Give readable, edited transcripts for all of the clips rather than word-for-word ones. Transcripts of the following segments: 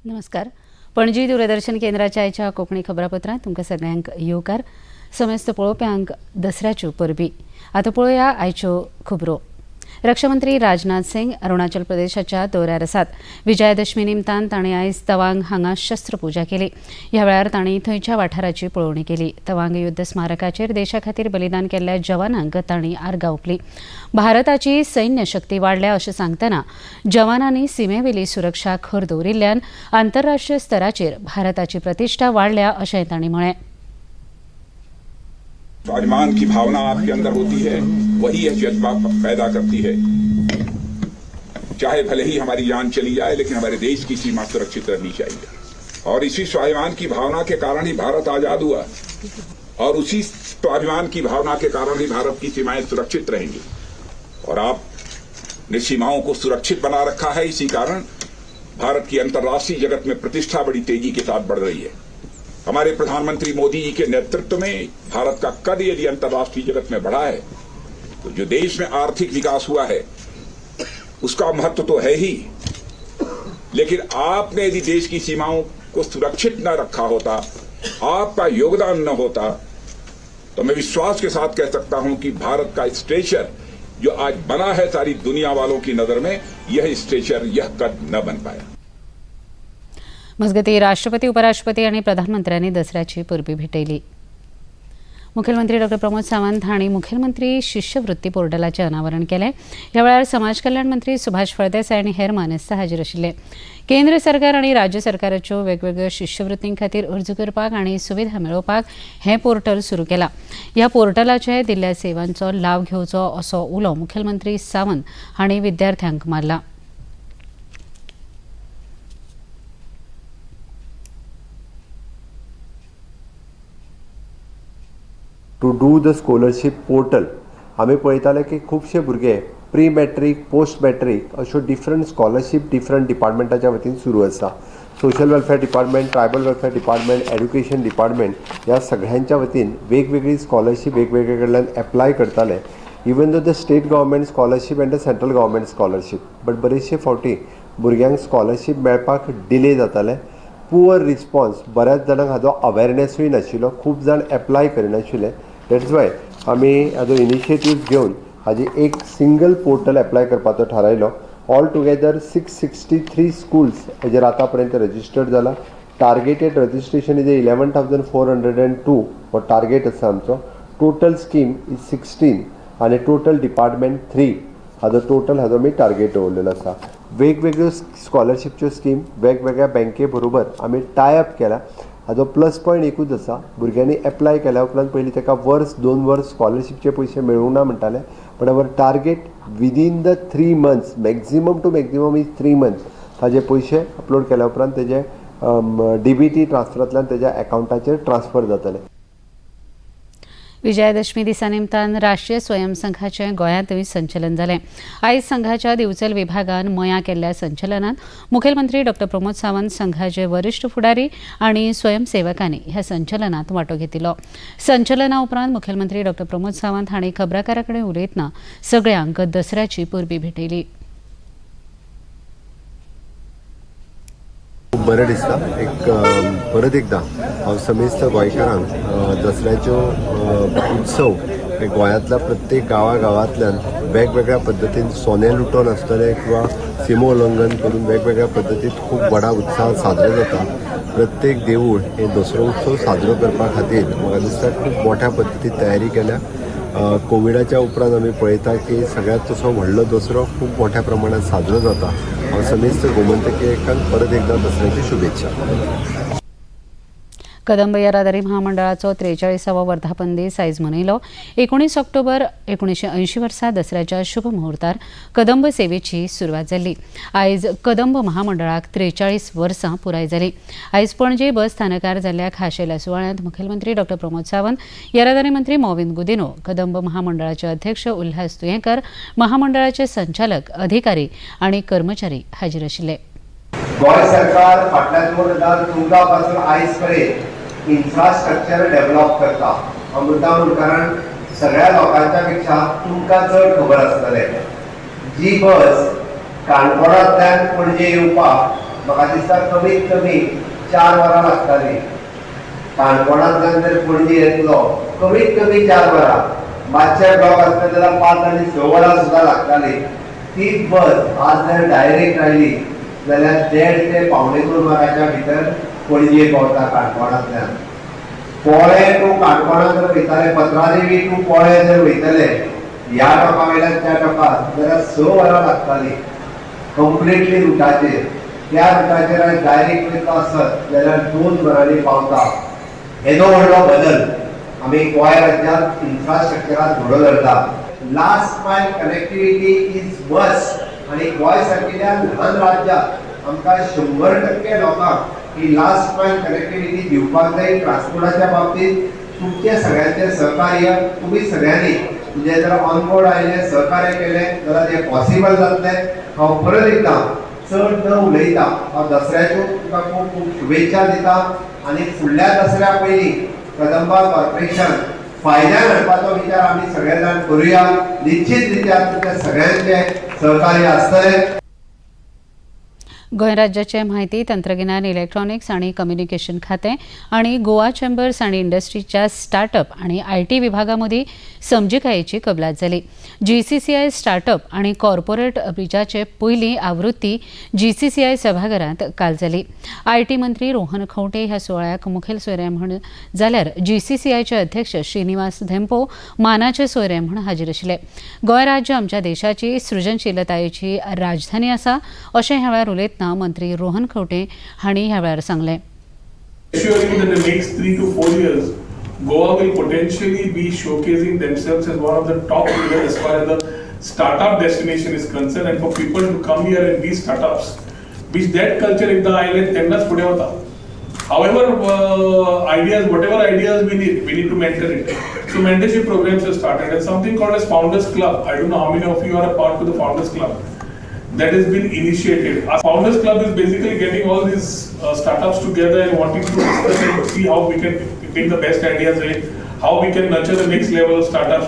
नमस्कार. पणजी दूरदर्शन केंद्राच्या आयच्या कोंकणी खबरापत्रांत तुमकां सगळ्यांक येवकार. समेस्त पळोवप्यांक दसऱ्याच्यो परबी. आतां पळोवया आयच्यो खबरो. रक्षामंत्री राजनाथ सिंग अरुणाचल प्रदेशाच्या दौऱ्यार आसात. विजयादशमी निमतान तांणी आयज तवांग हांगा शस्त्रपुजा केली. ह्या वेळार तांणी थंयच्या वाठाराची पळोवणी केली. तवांग युद्ध स्मारकाचेर देशा खातीर बलिदान केल्ल्या जवानांक तांणी आर्गां ओंपलीं. भारताची सैन्य शक्ती वाडल्या अशें सांगतना जवानांनी सीमेवेली सुरक्षा खर दवरिल्ल्यान आंतरराष्ट्रीय स्तराचेर भारताची प्रतिश्ठा वाडल्या अशेंय तांणी म्हळें. स्वाभिमान की भावना आपके अंदर होती है, वही यह जज्बा पैदा करती है. चाहे भले ही हमारी जान चली जाए, लेकिन हमारे देश की सीमा सुरक्षित रहनी चाहिए. और इसी स्वाभिमान की भावना के कारण ही भारत आजाद हुआ, और उसी स्वाभिमान की भावना के कारण ही भारत की सीमाएं सुरक्षित रहेंगी. और आपने सीमाओं को सुरक्षित बना रखा है. इसी कारण भारत की अंतर्राष्ट्रीय जगत में प्रतिष्ठा बड़ी तेजी के साथ बढ़ रही है. हमारे प्रधानमंत्री मोदी जी के नेतृत्व में भारत का कद यदि अंतर्राष्ट्रीय जगत में बढ़ा है, तो जो देश में आर्थिक विकास हुआ है उसका महत्व तो है ही, लेकिन आपने यदि देश की सीमाओं को सुरक्षित न रखा होता, आपका योगदान न होता, तो मैं विश्वास के साथ कह सकता हूं कि भारत का स्टेचर जो आज बना है सारी दुनिया वालों की नजर में, यह स्टेचर, यह कद न बन पाया. मजगती राष्ट्रपती, उपराष्ट्रपती आणि प्रधानमंत्र्यांनी दसऱ्याची परबी भेटयली. मुखेलमंत्री डॉ प्रमोद सावंत हांणी मुखेलमंत्री शिश्यवृत्ती पोर्टलाचें अनावरण केलें. ह्या वेळार समाज कल्याण मंत्री सुभाष फळदेसाय आनी हेर मानेस्त हाजीर आशिल्ले. केंद्र सरकार आनी राज्य सरकाराच्यो वेगवेगळ्यो शिश्यवृत्तीं खातीर अर्ज करपाक आनी सुविधा मेळोवपाक हें पोर्टल सुरू केलां. ह्या पोर्टलाचे दिल्ल्या सेवांचो लाव घेवचो असो उलो मुखेलमंत्री सावंत हांणी विद्यार्थ्यांक मारला. To do the scholarship portal आमी पळयताले की खुबशे भुरगे प्री मॅट्रीक, पोस्ट मॅट्रीक अश्यो डिफरंट स्कॉलरशीप डिफरंट डिपार्टमेंटाच्या वतीन सुरू आसा. Social welfare department, tribal welfare department, education department ह्या सगळ्यांच्या वतीन वेगवेगळी स्कॉलरशीप वेगवेगळे कडल्यान एप्लाय करताले. Even though the state government scholarship and the central government scholarship, but बरेचशे फावटी भुरग्यांक स्कॉलरशीप मेळपाक डिले जाताले. पुअर रिस्पॉन्स, बऱ्याच जाणांक हाजो अवेरनेसूय नाशिल्लो, खूब जाण एप्लाय करिनाशिल्ले. दॅट्स वाय आमी हाजो इनिशिएटीव घेवन हाजी एक सिंगल पोर्टल एप्लाय करपाचो थारायलो. ऑल टुगेदर 663 स्कूल्स हेजेर आतां पर्यंत रजिस्टर्ड जाला. टार्गेटेड रजिस्ट्रेशन इज 11,402 हो टार्गेट आसा आमचो. टोटल स्कीम इज 16 आनी टोटल डिपार्टमेंट 3 हाजो मी टार्गेट दवरलेलो आसा. वेगवेगळ्यो स्कॉलरशीपच्यो स्कीम वेगवेगळ्या बँके बरोबर आमी टायअप केला. हाजो प्लस पॉयंट एकूच आसा, भुरग्यांनी एप्लाय केल्या उपरांत पयलीं ताका वर्स 2 वर्स स्कॉलरशीपचे पयशे मेळूंक ना म्हणटाले. But our target within the 3 months, maximum to maximum is 3 months ताजे पयशे अपलोड केल्या उपरांत तेजे DBT ट्रान्सफरांतल्यान तेज्या अकावंटाचेर ट्रान्सफर जातले. विजयादशमी दिसा निमतान राष्ट्रीय स्वयंसंघाचें गोंयांतूय संचलन जालें. आयज संघाच्या दिवचल विभागान मयां केल्ल्या संचलनात मुखेलमंत्री डॉ प्रमोद सावंत, संघाचे वरिश्ठ फुडारी आनी स्वयंसेवकांनी ह्या संचलनात वांटो घेतिल्लो. संचलना उपरांत मुखेलमंत्री डॉ प्रमोद सावंत हांणी खबराकारां कडेन उलयतना सगळ्यांक दसऱ्याची परबी भेटयली. बरें दिसता. परत एकदां हांव समेस्त गोंयकारांक दसऱ्याच्यो उत्सव गोंयांतल्या प्रत्येक गांवांतल्यान वेगवेगळ्या पद्दतीन सोने लुटोवन आसतले किंवा सिमो उल्लंघन करून वेगवेगळ्या पद्दतीन खूब व्हडा उत्सव साजरो जाता. प्रत्येक देवूळ हे दसरो उत्सव साजरो करपा खातीर म्हाका दिसता खूब मोठ्या पद्दतीन तयारी केल्या. कोविडाच्या उपरांत आमी पळयता की सगळ्यात तसो व्हडलो दसरो खूब मोठ्या प्रमाणात साजरो जाता. हांव समेस्त गोमंतकीयेकांक परत एकदा दसऱ्याची शुभेच्छा. कदंब येरादारी महामंडळाचो 43वा वर्धापन दीस आयज मनयलो. 19 ऑक्टोबर 1980 वर्सा दसऱ्याच्या शुभ मुहूर्तार कदंब सेवेची सुरवात जाल्ली. आयज कदंब महामंडळाक 43 वर्सां पुराय जाली. आयज पणजे बस स्थानकार जाल्ल्या खाशेल्या सुवाळ्यांत मुखेलमंत्री डॉ प्रमोद सावंत, येरादारी मंत्री मोविंद गुदिनो, कदंब महामंडळाचे अध्यक्ष उल्हास तुयेंकर, महामंडळाचे संचालक, अधिकारी आनी कर्मचारी हाजीर आशिल्ले. गोंय सरकार फाटल्या 2 हजार 14 पासून आयज पर्यंत इन्फ्रास्ट्रक्चर डेव्हलप करता. अमृता कारण सगळ्या लोकांच्या पेक्षा तुमकां चड खबर आसतलें. जी बस काणकोणांतल्यान पणजे येवपाक म्हाका दिसता कमीत कमी 4 वरां लागताली. काणकोणांतल्यान जर पणजे येतलो कमीत कमी 4 वरां, मातशें ब्लॉक आसता जाल्यार 5 आनी 6 वरां सुद्दां लागताली. तीच बस आज जर डायरेक्ट आयली जाल्यार 1.5 ते पावणे 2 वरांच्या भितर पणजे पावता काणकोणांतल्यान. पोळे टू काणकोणा जर वयताले, पत्रादेवी टू पोळे जर वयतले ह्या टोका वयल्यान त्या टोकार जाल्यार 6 वरां लागताली कंप्लिटली रुटाचेर. त्या रुटाचेर आयज डायरेक्ट वयता आसत जाल्यार 2 वरांनी पावता. येदो व्हडलो बदल आमी गोंय राज्यांत इन्फ्रास्ट्रक्चरांत घडोवन हाडटा. Last mile connectivity is must आनी गोंय सारकिल्या ल्हान राज्यांत आमकां 100% लोकांक ही लास्ट मायल कनेक्टिविटी दिवपाक जाय. ट्रान्सपोर्टाच्या बाबतींत तुमचे सगळ्यांचे सहकार्य तुम्ही सगळ्यांनी म्हणजे जर ऑनबोर्ड आयले, सहकार्य केलें जाल्यार तें पॉसिबल जातलें. हांव परत एकदां चड न उलयता हांव दसऱ्याच्यो तुका खूब खूब शुभेच्छा दिता आनी फुडल्या दसऱ्या पयलीं कदंबा कॉर्पोरेशन फायद्यान हाडपाचो विचार आमी सगळे जाण करुया. निश्चित रित्या तुमच्या सगळ्यांचे सहकार्य आसतलें. गोंय राज्याचे माहिती तंत्रगिन्यान, इलेक्ट्रॉनिक्स आणि कम्युनिकेशन खाते आणि गोवा चेंबर्स आणि इंडस्ट्रीच्या स्टार्टअप आणि IT विभागामदी समजिकायेची कबलात जाली. GCCI स्टार्टअप आणि कॉर्पोरेट ब्रिजाचे पयली आवृत्ती GCCI सभाघरांत काल जाली. IT मंत्री रोहन खंवटे ह्या सुवाळ्याक मुखेल सोयरे म्हण जाल्यार GCCIचे अध्यक्ष श्रीनिवास धेंपो मानाचे सोयरे म्हण हाजीर आशिल्ले. गोंय राज्य आमच्या देशाची सृजनशीलतायेची राजधानी आसा अशें ह्या वेळार उलयतना मंत्री रोहन खंवटे हांणी ह्या वेळार सांगलें. Assuring that the next 3 to 4 years, Goa will potentially be showcasing themselves as one of the top leaders as far as the startup destination is concerned, and for people to come here and be startups, which that culture ekda aile tennaच पुढे होता. However, whatever ideas we need to mentor it. So mentorship programs have started, and something called as Founders Club. I don't know how many of you are a part of the Founders Club. That has been initiated. Our Founders Club is basically getting all these startups together and wanting to discuss and see how we can take the best ideas in, how we can nurture the next level of startups.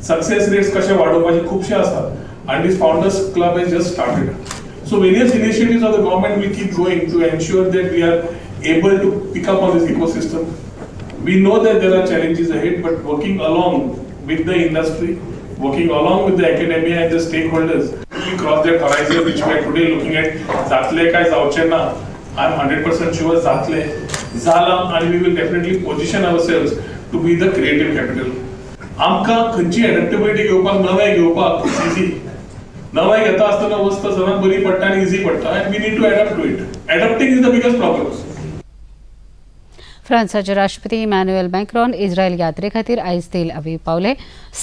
Success rates कशे वाढोवपाचे खूपशे असतात, and this Founders Club has just started. So various initiatives of the government will keep going to ensure that we are able to pick up on this ecosystem. We know that there are challenges ahead, but working along with the industry, working along with the academia and the stakeholders, we cross that horizon which we are today looking at. जातले काय जावचे ना, I'm 100% sure जातले, जाला, and we will definitely position ourselves to be the creative capital. आमकां खंयची एडॅप्टेबिलिटी घेवपाक, नवें घेवपाक इजी. नवें घेता आसतना वस्त सदांच बरी पडटा आनी इजी पडटा, and we need to adapt to it. Adapting is the biggest problem. फ्रांसाचे राष्ट्रपती इमॅन्युएल मॅक्रॉन इस्रायल यात्रे खातीर आयज तेल अवीव पावले.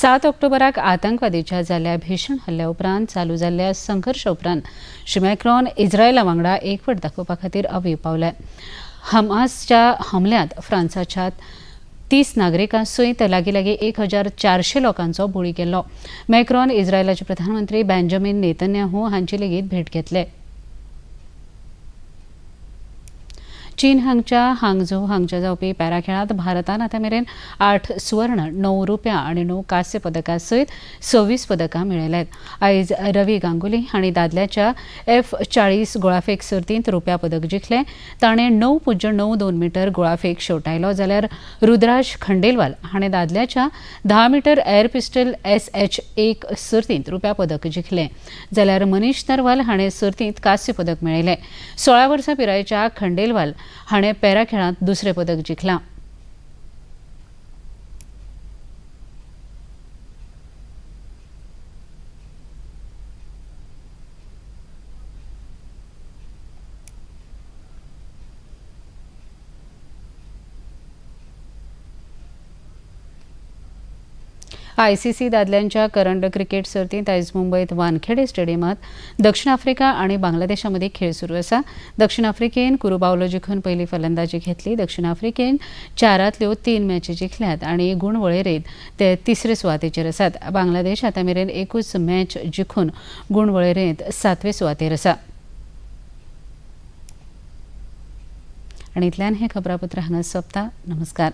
7 ऑक्टोबराक आतंकवादीच्या जाल्ल्या भीषण हल्ल्या उपरांत चालू जाल्ल्या संघर्श उपरांत श्री मॅक्रॉन इस्रायला वांगडा एकवट दाखोवपा खातीर अवीव पावले. हमासच्या हमल्यांत फ्रांसाच्या 30 नागरिकां सयत लागीं 1400 लोकांचो बळी गेल्लो. मॅक्रॉन इस्रायलाचे प्रधानमंत्री बेंजामिन नेतन्याहू हांची लेगीत भेट घेतले. चीन हांगच्या हांगझो हांगच्या जावपी पॅरा खेळांत भारतान आतां मेरेन 8 सुवर्ण, 9 रुप्या आनी 9 कांस्य पदकां सयत 26 पदकां मेळयल्यात. आयज रवी गांगुली हांणी दादल्याच्या F40 गोळाफेक सर्तींत रुप्या पदक जिखलें. ताणें 9.92 मीटर गोळाफेक शेवटायलो, जाल्यार रुद्राज खंडेलवाल हाणें दादल्याच्या 10 मीटर एअर पिस्टल SH1 सर्तींत रुप्या पदक जिखलें, जाल्यार मनीश नरवाल हाणें सर्तींत कांस्य पदक मेळयलें. 16 वर्सां पिरायेच्या खंडेलवाल हाणें पॅरा खेळांत दुसरें पदक जिखलां. ICC दादल्यांच्या करंड क्रिकेट सर्तींत आयज मुंबयत वानखेडे स्टेडियमात दक्षिण आफ्रिका आणि बांगलादेशामदी खेळ सुरू आसा. दक्षिण आफ्रिकेन कुरुबावलो जिखून पयली फलंदाजी घेतली. दक्षिण आफ्रिकेन 4 3 मॅची जिखल्यात आणि गुण वळेरेंत ते तिसरे सुवातेचेर आसात. बांगलादेश आतां मेरेन एकूच मॅच जिखून गुण वळेरेंत 7वे सुवातेर आसा. आनी इतल्यान हें खबरापत्र हांगा सोंपता. नमस्कार.